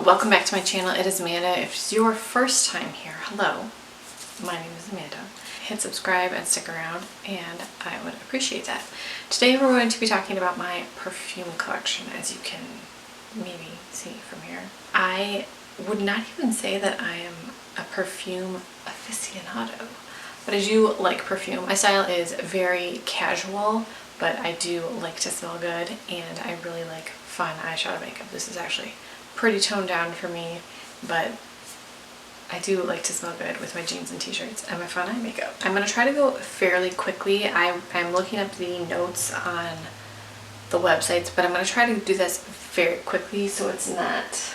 welcome back to my channel. It is Amanda. If it's your first time here, hello, my name is Amanda. Hit subscribe and stick around and I would appreciate that. Today we're going to be talking about my perfume collection, as you can maybe see from here. I would not even say that I am a perfume aficionado, but I do like perfume. My style is very casual, but I do like to smell good and I really like fun eyeshadow makeup. This is actually pretty toned down for me, but I do like to smell good with my jeans and t-shirts and my fun eye makeup. I'm going to try to go fairly quickly. I'm looking up the notes on the websites, but I'm going to try to do this very quickly so it's not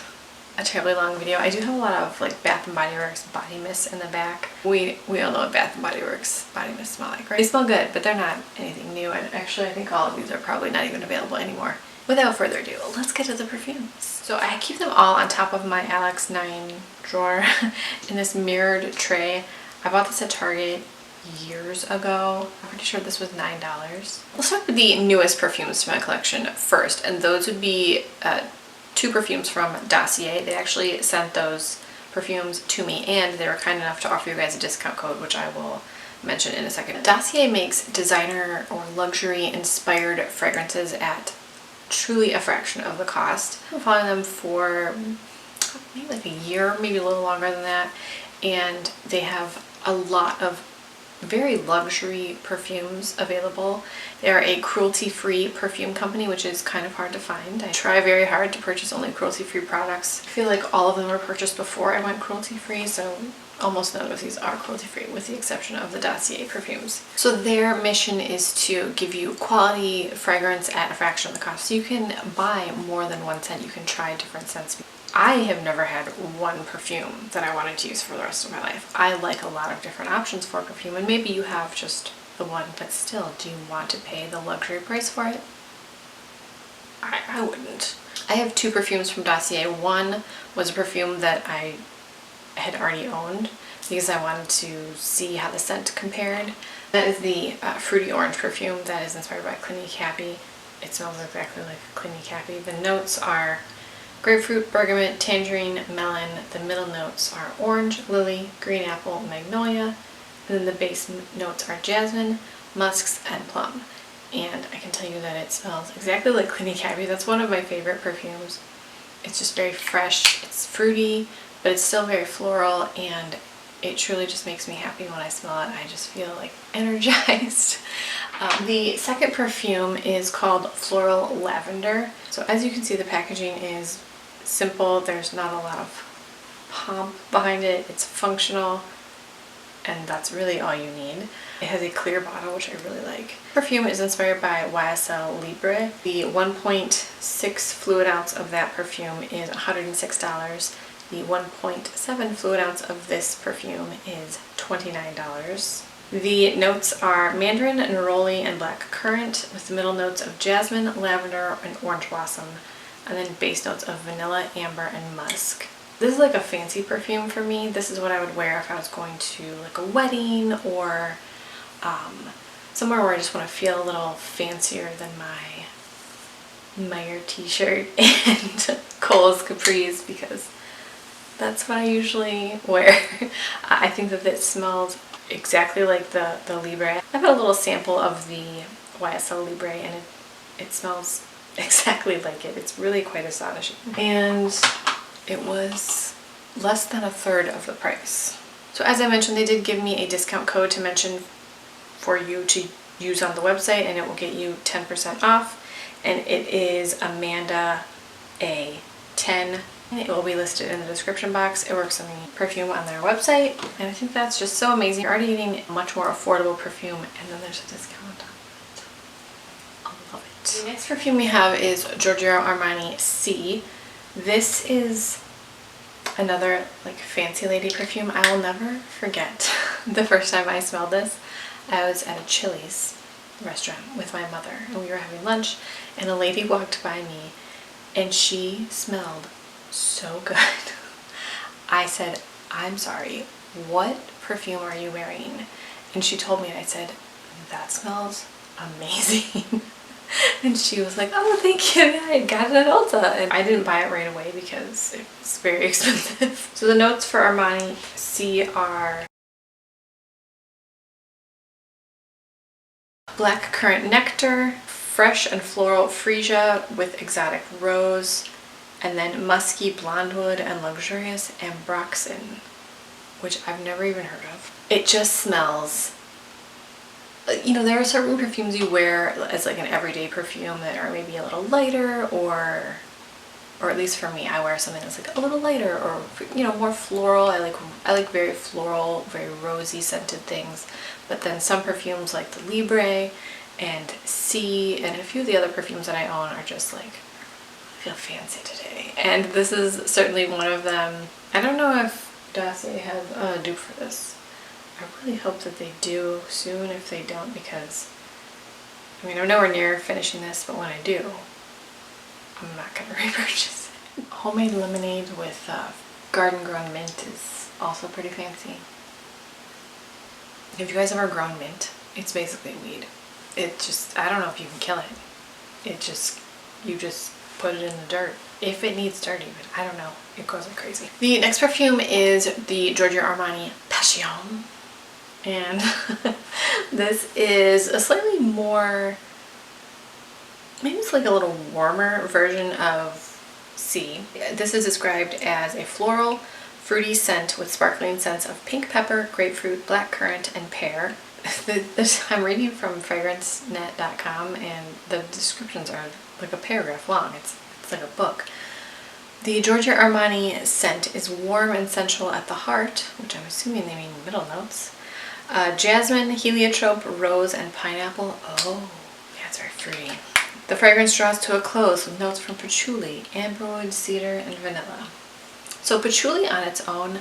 a terribly long video. I do have a lot of like Bath & Body Works body mist in the back. We all know what Bath & Body Works body mist smell like, right? They smell good, but they're not anything new. And actually, I think all of these are probably not even available anymore. Without further ado, let's get to the perfumes. So I keep them all on top of my Alex 9 drawer in this mirrored tray. I bought this at Target years ago. I'm pretty sure this was $9. Let's start with the newest perfumes to my collection first, and those would be two perfumes from Dossier. They actually sent those perfumes to me and they were kind enough to offer you guys a discount code, which I will mention in a second. Dossier makes designer or luxury inspired fragrances at truly a fraction of the cost. I'm following them for maybe like a year, maybe a little longer than that, and they have a lot of very luxury perfumes available. They're a cruelty-free perfume company, which is kind of hard to find. I try very hard to purchase only cruelty-free products. I feel like all of them were purchased before I went cruelty-free, so almost none of these are cruelty-free with the exception of the Dossier perfumes. So their mission is to give you quality fragrance at a fraction of the cost. So you can buy more than one scent. You can try different scents. I have never had one perfume that I wanted to use for the rest of my life. I like a lot of different options for perfume, and maybe you have just the one, but still, do you want to pay the luxury price for it? I wouldn't. I have two perfumes from Dossier. One was a perfume that I had already owned because I wanted to see how the scent compared. That is the Fruity Orange perfume that is inspired by Clinique Happy. It smells exactly like Clinique Happy. The notes are grapefruit, bergamot, tangerine, melon. The middle notes are orange, lily, green apple, magnolia. And then the base notes are jasmine, musks, and plum. And I can tell you that it smells exactly like Clinique Happy. That's one of my favorite perfumes. It's just very fresh, it's fruity, but it's still very floral, and it truly just makes me happy when I smell it. I just feel like energized. The second perfume is called Floral Lavender. So as you can see, the packaging is simple. There's not a lot of pomp behind it. It's functional, and that's really all you need. It has a clear bottle, which I really like. Perfume is inspired by YSL Libre. The 1.6 fluid ounce of that perfume is $106. The 1.7 fluid ounce of this perfume is $29. The notes are mandarin, neroli, and black currant, with the middle notes of jasmine, lavender, and orange blossom, and then base notes of vanilla, amber, and musk. This is like a fancy perfume for me. This is what I would wear if I was going to like a wedding or somewhere where I just want to feel a little fancier than my Meyer t-shirt and Kohl's capris, because that's what I usually wear. I think that it smells exactly like the Libre. I've had a little sample of the YSL Libre and it smells exactly like it. It's really quite astonishing. And it was less than a third of the price. So as I mentioned, they did give me a discount code to mention for you to use on the website, and it will get you 10% off. And it is Amanda A10. It will be listed in the description box. It works on the perfume on their website, and I think that's just so amazing. You're already getting a much more affordable perfume, and then there's a discount on top of it. I love it. The next perfume we have is Giorgio Armani C. This is another like fancy lady perfume. I will never forget the first time I smelled this. I was at a Chili's restaurant with my mother, and we were having lunch, and a lady walked by me, and she smelled so good. I said, "I'm sorry, what perfume are you wearing?" And she told me, and I said, "That smells amazing." And she was like, oh, thank you, I got it at Ulta. And I didn't buy it right away because it was very expensive. So the notes for Armani C are black currant nectar, fresh and floral freesia with exotic rose, and then musky blondewood and luxurious ambroxan, which I've never even heard of. It just smells, you know, there are certain perfumes you wear as like an everyday perfume that are maybe a little lighter, or at least for me, I wear something that's like a little lighter, or, you know, more floral. I like very floral, very rosy scented things. But then some perfumes like the Libre and C and a few of the other perfumes that I own are just like, I feel fancy today. And this is certainly one of them. I don't know if Dossier has a dupe for this. I really hope that they do soon if they don't, because I mean, I'm nowhere near finishing this, but when I do, I'm not going to repurchase it. Homemade lemonade with garden grown mint is also pretty fancy. Have you guys ever grown mint? It's basically weed. It just, I don't know if you can kill it. It just, you just put it in the dirt. If it needs dirt even, I don't know. It goes like crazy. The next perfume is the Giorgio Armani Passion. And this is a slightly more, maybe it's like a little warmer version of C. This is described as a floral, fruity scent with sparkling scents of pink pepper, grapefruit, black currant, and pear. I'm reading from fragrancenet.com and the descriptions are like a paragraph long. It's like a book. The Giorgio Armani scent is warm and sensual at the heart, which I'm assuming they mean middle notes. Jasmine, heliotrope, rose, and pineapple. Oh, yeah, it's very fruity. The fragrance draws to a close with notes from patchouli, amberwood, cedar, and vanilla. So patchouli on its own,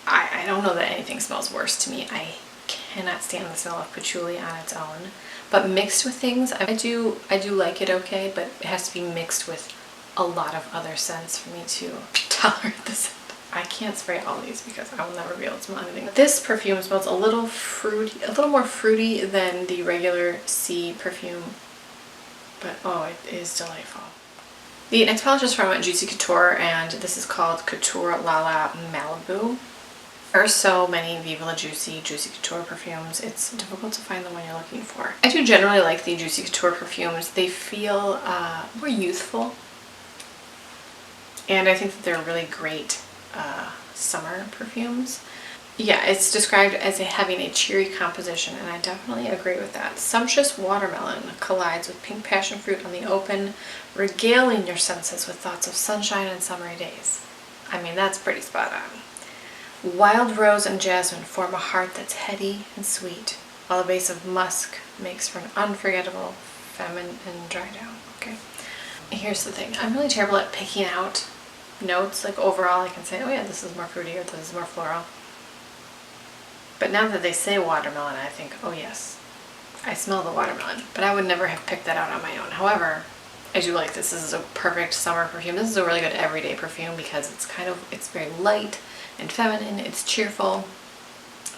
I don't know that anything smells worse to me. I cannot stand the smell of patchouli on its own. But mixed with things, I do like it okay, but it has to be mixed with a lot of other scents for me to tolerate the scent. I can't spray all these because I will never be able to smell anything. This perfume smells a little fruity, a little more fruity than the regular C perfume, but oh, it is delightful. The next palette is from Juicy Couture, and this is called Couture La La Malibu. There are so many Viva La Juicy Couture perfumes, it's difficult to find the one you're looking for. I do generally like the Juicy Couture perfumes. They feel more youthful, and I think that they're really great summer perfumes. Yeah, it's described as having a cheery composition, and I definitely agree with that. Sumptuous watermelon collides with pink passion fruit on the open, regaling your senses with thoughts of sunshine and summery days. I mean, that's pretty spot on. Wild rose and jasmine form a heart that's heady and sweet, while a base of musk makes for an unforgettable feminine dry down. Okay. Here's the thing. I'm really terrible at picking out notes. Like overall I can say, oh yeah, this is more fruity or this is more floral. But now that they say watermelon, I think, oh yes, I smell the watermelon. But I would never have picked that out on my own. However, I do like this. This is a perfect summer perfume. This is a really good everyday perfume because it's very light and feminine. It's cheerful.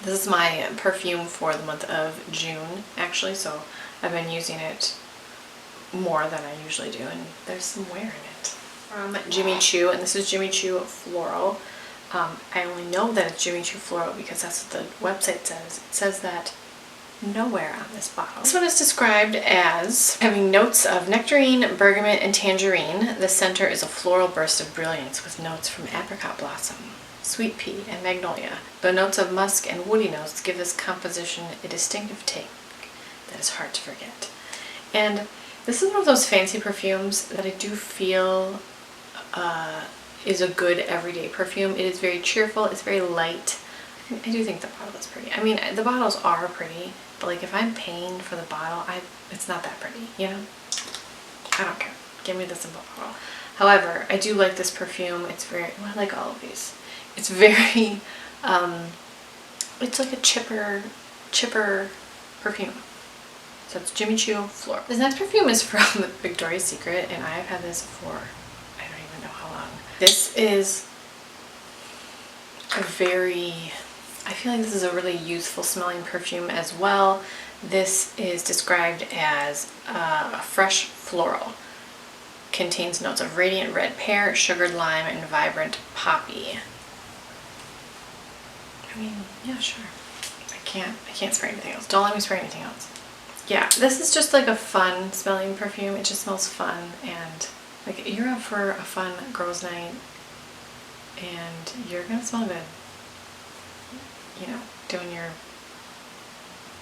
This is my perfume for the month of June, actually, so I've been using it more than I usually do, and there's some wear in it. From Jimmy Choo, and this is Jimmy Choo Floral. I only know that it's Jimmy Choo Floral because that's what the website says. It says that nowhere on this bottle. This one is described as having notes of nectarine, bergamot, and tangerine. The center is a floral burst of brilliance with notes from apricot blossom, sweet pea, and magnolia. The notes of musk and woody notes give this composition a distinctive take that is hard to forget. And this is one of those fancy perfumes that I do feel is a good everyday perfume. It is very cheerful, it's very light. I do think the bottle is pretty. I mean, the bottles are pretty, but like if I'm paying for the bottle, it's not that pretty, you know? I don't care. Give me the simple bottle. However, I do like this perfume. It's very, well, I like all of these. It's very, it's like a chipper perfume. So it's Jimmy Choo Floral. This next perfume is from Victoria's Secret, and I've had this for, I don't even know how long. This is a very, I feel like this is a really youthful smelling perfume as well. This is described as a fresh floral. Contains notes of radiant red pear, sugared lime, and vibrant poppy. I mean, yeah, sure. I can't spray anything else. Don't let me spray anything else. Yeah, this is just like a fun smelling perfume. It just smells fun, and like you're out for a fun girls' night and you're gonna smell good. You know, doing your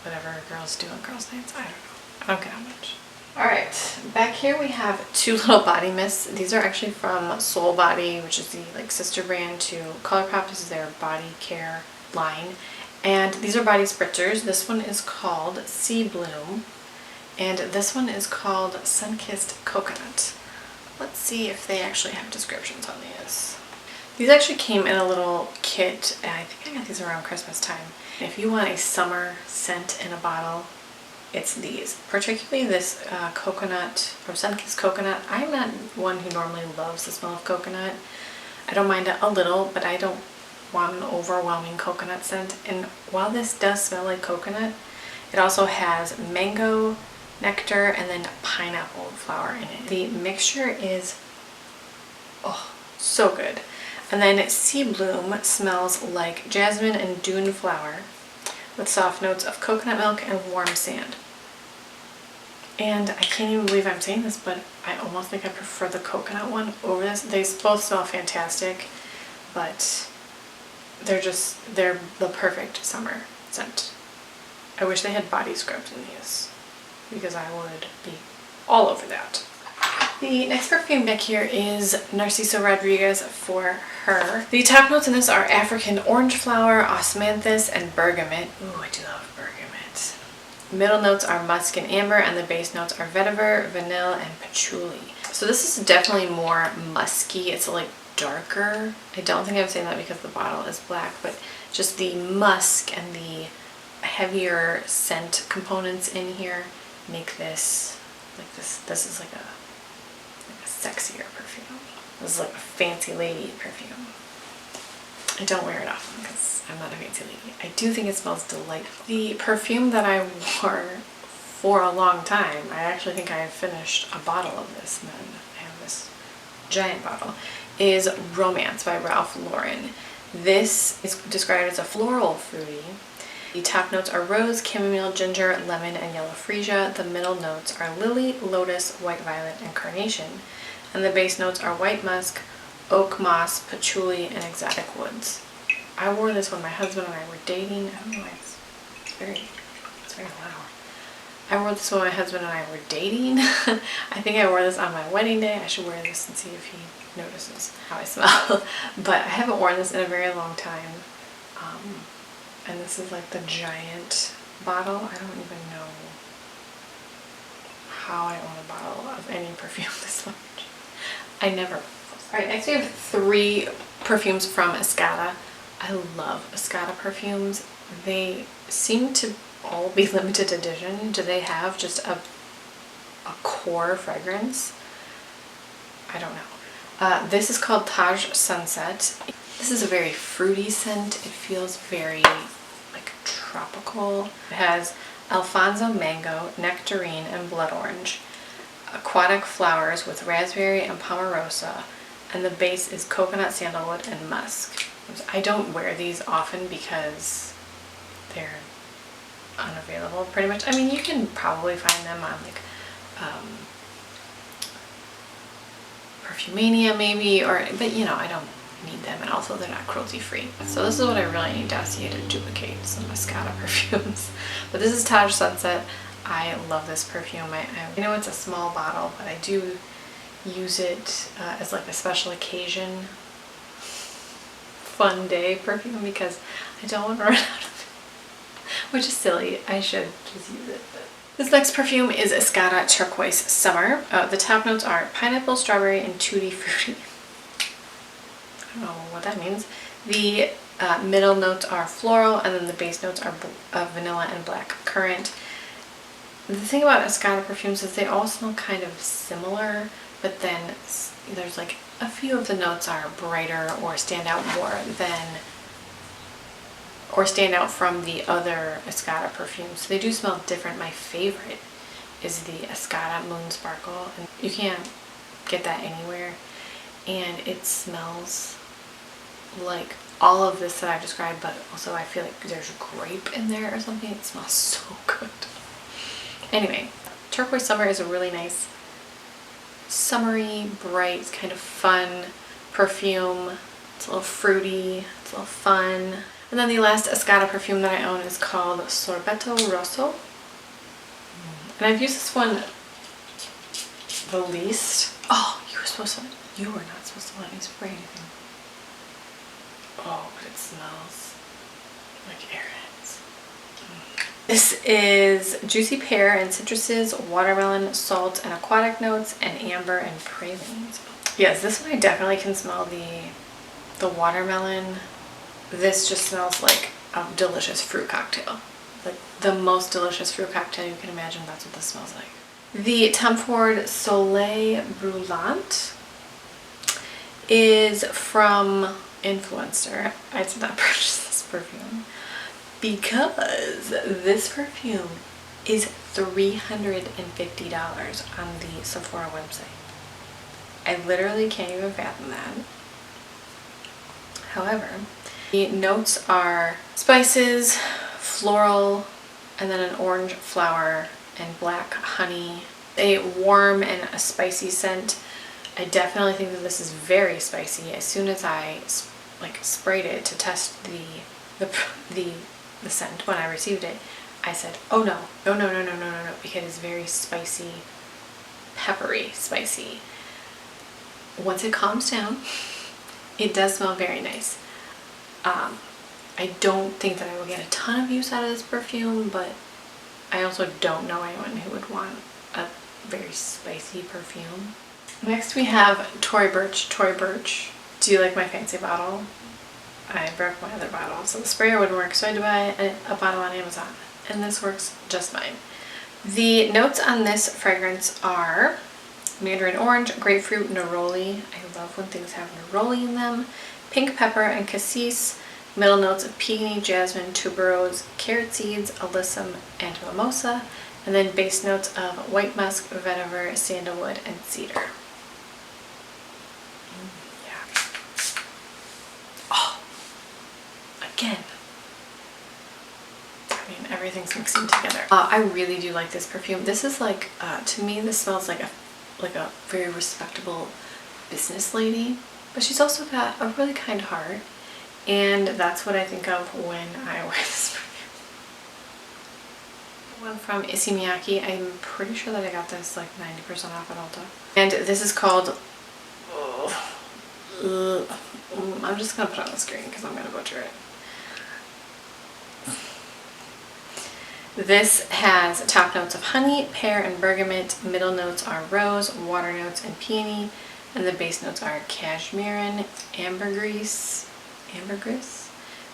whatever girls do on girls' nights. I don't know. I don't get how much. Alright, back here we have two little body mists. These are actually from Soul Body, which is the like sister brand to ColourPop. This is their body care line. And these are body spritzers. This one is called Sea Bloom, and this one is called Sun-Kissed Coconut. Let's see if they actually have descriptions on these. These actually came in a little kit, and I think I got these around Christmas time. If you want a summer scent in a bottle, it's these. Particularly this coconut, or Sun-Kissed Coconut. I'm not one who normally loves the smell of coconut. I don't mind it a little, but I don't want an overwhelming coconut scent. And while this does smell like coconut, it also has mango, nectar, and then pineapple flower in it. The mixture is so good. And then Sea Bloom smells like jasmine and dune flower with soft notes of coconut milk and warm sand. And I can't even believe I'm saying this, but I almost think I prefer the coconut one over this. They both smell fantastic, but they're the perfect summer scent. I wish they had body scrubs in these, because I would be all over that. The next perfume back here is Narciso Rodriguez for her. The top notes in this are African orange flower, osmanthus, and bergamot. Ooh, I do love bergamot. Middle notes are musk and amber, and the base notes are vetiver, vanilla, and patchouli. So this is definitely more musky. It's like darker. I don't think I'm saying that because the bottle is black, but just the musk and the heavier scent components in here make this like this. This is like a sexier perfume. This is like a fancy lady perfume. I don't wear it often because I'm not a fancy lady. I do think it smells delightful. The perfume that I wore for a long time, I actually think I have finished a bottle of this, and then I have this giant bottle, is Romance by Ralph Lauren. This is described as a floral fruity. The top notes are rose, chamomile, ginger, lemon, and yellow freesia. The middle notes are lily, lotus, white violet, and carnation. And the base notes are white musk, oak moss, patchouli, and exotic woods. I wore this when my husband and I were dating. I don't know why it's very loud. I wore this when my husband and I were dating. I think I wore this on my wedding day. I should wear this and see if he notices how I smell. But I haven't worn this in a very long time. And this is like the giant bottle. I don't even know how I own a bottle of any perfume this large. I never. Alright, next we have 3 perfumes from Escada. I love Escada perfumes. They seem to all be limited edition. Do they have just a core fragrance? I don't know. This is called Taj Sunset. This is a very fruity scent. It feels very like tropical. It has Alfonso mango, nectarine, and blood orange. Aquatic flowers with raspberry and pomarosa, and the base is coconut, sandalwood, and musk. I don't wear these often because they're unavailable pretty much. I mean, you can probably find them on like Perfumania maybe, but you know, I don't need them, and also they're not cruelty free. So this is what I really need Dossier to duplicate some Escada perfumes. But this is Taj Sunset. I love this perfume. I know it's a small bottle, but I do use it as like a special occasion, fun day perfume, because I don't want to run out of it, which is silly. I should just use it. But. This next perfume is Escada Turquoise Summer. The top notes are pineapple, strawberry, and tutti frutti. I don't know what that means. The middle notes are floral, and then the base notes are vanilla and black currant. The thing about Escada perfumes is they all smell kind of similar, but then there's like a few of the notes are brighter or stand out more than or stand out from the other Escada perfumes. They do smell different. My favorite is the Escada Moon Sparkle, and you can't get that anywhere, and it smells like all of this that I've described, but also I feel like there's grape in there or something. It smells so good. Anyway, Turquoise Summer is a really nice summery, bright, kind of fun perfume. It's a little fruity, it's a little fun. And then the last Escada perfume that I own is called Sorbetto Russo. And I've used this one the least. Oh, you were not supposed to let me spray anything. Oh, but it smells like airheads. This is juicy pear and citruses, watermelon, salt and aquatic notes, and amber and pralines. Yes, this one I definitely can smell the watermelon. This just smells like a delicious fruit cocktail. Like the most delicious fruit cocktail you can imagine, that's what this smells like. The Tom Ford Soleil Brûlant is from Influenster. I did not purchase this perfume because this perfume is $350 on the Sephora website. I literally can't even fathom that. However, the notes are spices, floral, and then an orange flower and black honey. A warm and a spicy scent. I definitely think that this is very spicy. As soon as I sprayed it to test the scent when I received it, I said, oh no, no, because it's very spicy, peppery spicy. Once it calms down, it does smell very nice. I don't think that I will get a ton of use out of this perfume, but I also don't know anyone who would want a very spicy perfume. Next we have Tory Burch. Tory Burch. Do you like my fancy bottle? I broke my other bottle, so the sprayer wouldn't work, so I had to buy a bottle on Amazon, and this works just fine. The notes on this fragrance are mandarin orange, grapefruit, neroli. I love when things have neroli in them. Pink pepper and cassis. Middle notes of peony, jasmine, tuberose, carrot seeds, alyssum, and mimosa. And then base notes of white musk, vetiver, sandalwood, and cedar. Yeah. Oh, again. I mean, everything's mixing together. I really do like this perfume. This is like, to me, this smells like a very respectable business lady. But she's also got a really kind heart. And that's what I think of when I wear this perfume. One from Issey Miyake. I'm pretty sure that I got this like 90% off at Ulta. And this is called, I'm just going to put it on the screen because I'm going to butcher it. This has top notes of honey, pear, and bergamot. Middle notes are rose, water notes, and peony. And the base notes are cashmere, ambergris,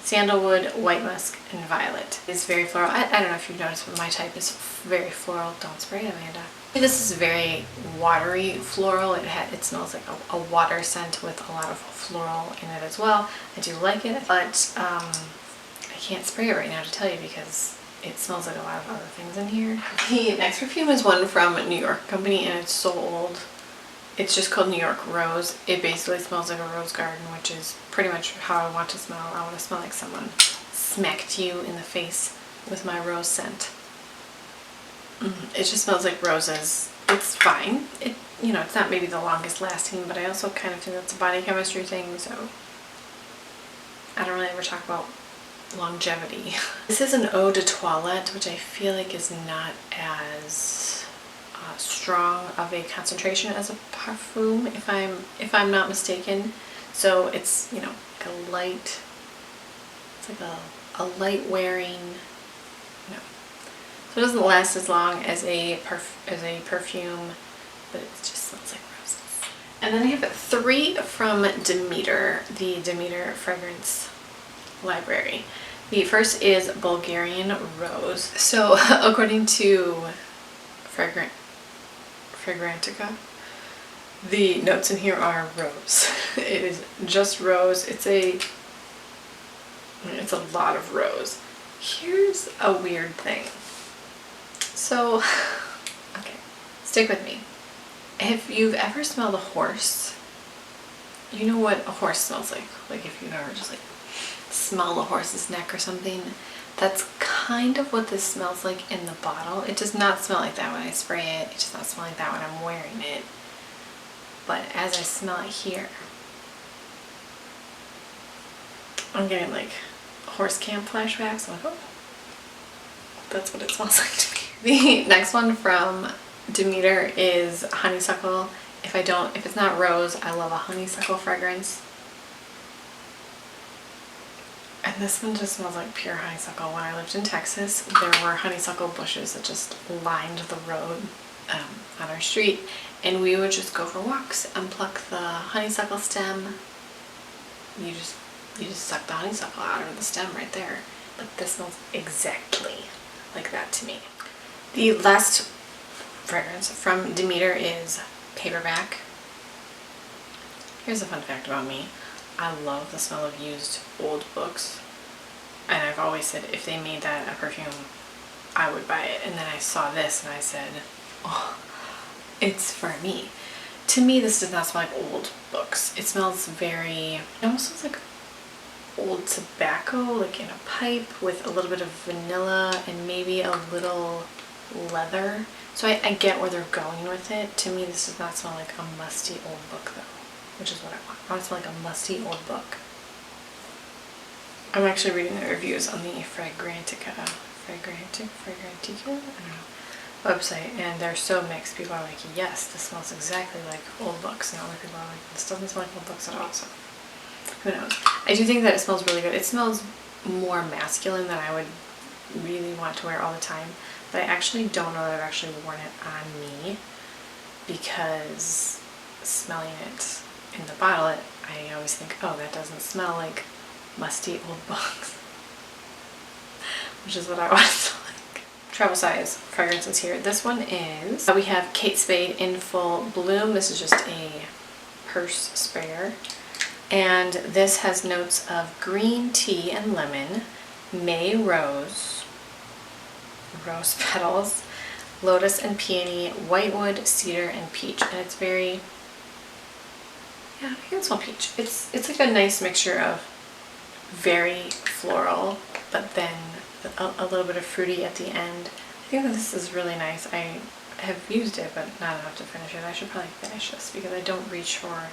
sandalwood, white musk, and violet. It's very floral. I don't know if you've noticed, but my type is very floral. Don't spray it, Amanda. This is very watery floral. It smells like a water scent with a lot of floral in it as well. I do like it, but I can't spray it right now to tell you because it smells like a lot of other things in here. The next perfume is one from New York company, and it's so old. It's just called New York Rose. It basically smells like a rose garden, which is pretty much how I want to smell. I want to smell like someone smacked you in the face with my rose scent. It just smells like roses. It's fine. It's not maybe the longest lasting, but I also kind of think that's a body chemistry thing, so I don't really ever talk about longevity. This is an eau de toilette, which I feel like is not as strong of a concentration as a parfum, if I'm not mistaken. So it's like a light. It's like a light wearing. So it doesn't last as long as a perfume, but it just smells like roses. And then I have 3 from Demeter, the Demeter fragrance library. The first is Bulgarian Rose. So according to Fragrantica, the notes in here are rose. It is just rose. It's a It's a lot of rose. Here's a weird thing. So, okay, stick with me. If you've ever smelled a horse, you know what a horse smells like. Like if you've ever just like smelled a horse's neck or something, that's kind of what this smells like in the bottle. It does not smell like that when I spray it. It does not smell like that when I'm wearing it. But as I smell it here, I'm getting like horse camp flashbacks. I'm like, oh, that's what it smells like to me. The next one from Demeter is Honeysuckle. If it's not rose, I love a honeysuckle fragrance. And this one just smells like pure honeysuckle. When I lived in Texas, there were honeysuckle bushes that just lined the road on our street. And we would just go for walks and pluck the honeysuckle stem. You just suck the honeysuckle out of the stem right there. But this smells exactly like that to me. The last fragrance from Demeter is Paperback. Here's a fun fact about me. I love the smell of used old books. And I've always said if they made that a perfume, I would buy it. And then I saw this and I said, oh, it's for me. To me, this does not smell like old books. It smells it almost smells like old tobacco, like in a pipe with a little bit of vanilla and maybe a little leather. So I get where they're going with it. To me, this does not smell like a musty old book though, which is what I want. I want to smell like a musty old book. I'm actually reading the reviews on the Fragrantica, I don't know, website, and they're so mixed. People are like, yes, this smells exactly like old books, and other people are like, this doesn't smell like old books at all, so who knows. I do think that it smells really good. It smells more masculine than I would really want to wear all the time, but I actually don't know that I've actually worn it on me, because smelling it in the bottle, I always think, oh, that doesn't smell like musty old books, which is what I want it to smell like. Travel size fragrances here. This one is, we have Kate Spade in Full Bloom. This is just a purse sprayer. And this has notes of green tea and lemon, May rose petals, lotus and peony, whitewood, cedar, and peach. And it's very, yeah, I can smell peach. It's like a nice mixture of very floral, but then a little bit of fruity at the end. I think that this is really nice. I have used it, but not enough to finish it. I should probably finish this because I don't reach for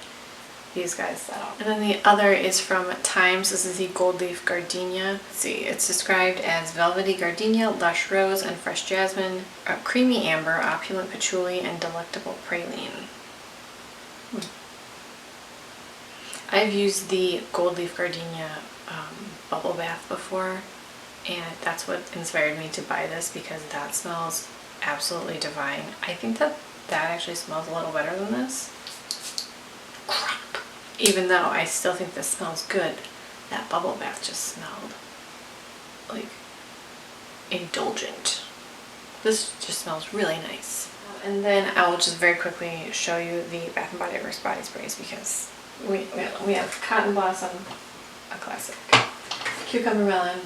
these guys that often. And then the other is from Times. This is the Gold Leaf Gardenia. Let's see, it's described as velvety gardenia, lush rose, and fresh jasmine, creamy amber, opulent patchouli, and delectable praline. I've used the Gold Leaf Gardenia bubble bath before, and that's what inspired me to buy this because that smells absolutely divine. I think that actually smells a little better than this. Crap. Even though I still think this smells good, that bubble bath just smelled like indulgent. This just smells really nice. And then I will just very quickly show you the Bath & Body Works body sprays because we have Cotton Blossom, a classic. Cucumber Melon,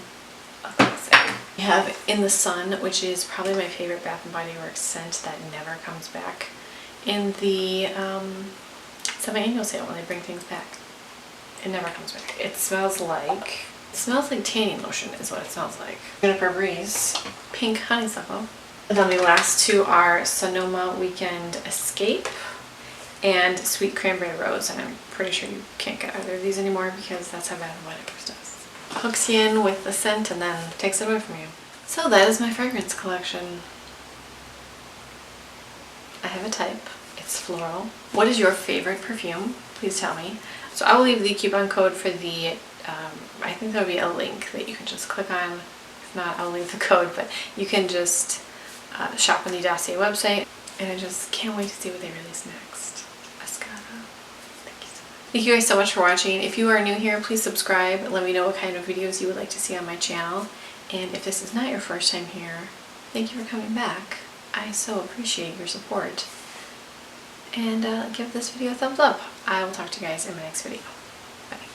a classic. We have In the Sun, which is probably my favorite Bath & Body Works scent that never comes back. In the semi-annual sale when they bring things back, it never comes back. It smells like tanning lotion is what it smells like. Juniper Breeze, Pink Honeysuckle. And then the last two are Sonoma Weekend Escape and Sweet Cranberry Rose, and I'm pretty sure you can't get either of these anymore because that's how Bath & Body Works does. Hooks you in with the scent and then takes it away from you. So that is my fragrance collection. I have a type. It's floral. What is your favorite perfume? Please tell me. So I will leave the coupon code for the, I think there'll be a link that you can just click on. If not, I'll leave the code, but you can just shop on the Dossier website. And I just can't wait to see what they release next. Escada. Thank you so much. Thank you guys so much for watching. If you are new here, please subscribe. Let me know what kind of videos you would like to see on my channel. And if this is not your first time here, thank you for coming back. I so appreciate your support. And give this video a thumbs up. I will talk to you guys in my next video.